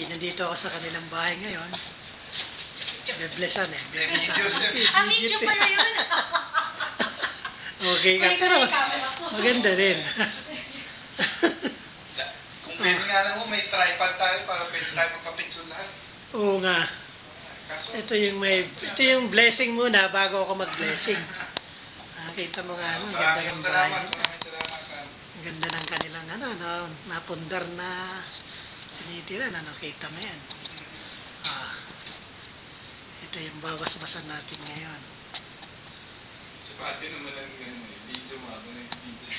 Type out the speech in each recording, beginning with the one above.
Nandito ako sa kanilang bahay ngayon. Beblesan eh. Ah, video pala yun. Okay ka, pero maganda rin. Kung pwede nga lang mo, may tripod tayo para pwede tayo magpapicture lahat. Oo nga. Ito yung blessing muna bago ako mag-blessing. Nakita mo nga, ang ganda ng bahay. Maraming salamat. Ang ganda ng kanilang napundar na sinitira na nakita mo yan. Ito yung bawas-basan natin ngayon. Si Pati naman lang video mo ako nag-video.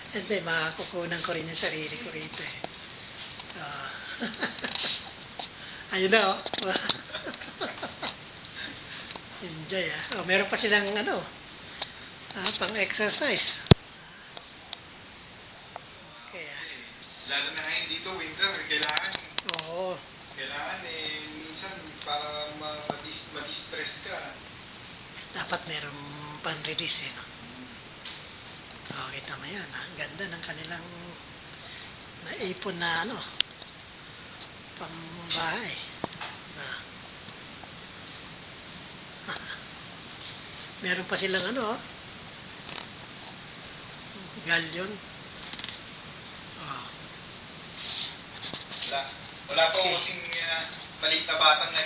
Hindi, makakukunan ko rin yung sarili ko rito eh. Ayun na oh. Enjoy ah. Meron pa silang pang-exercise. Okay ah. Lalo na ngayon dito, winter, kailangan. Oo. Kailangan minsan para ma-distress ka. Dapat merong pan-release eh. No? Kita mo yan. Ang ganda ng kanilang naipon na pambahay. Meron pa silang galyon. Wala pa kasing maliit na batang na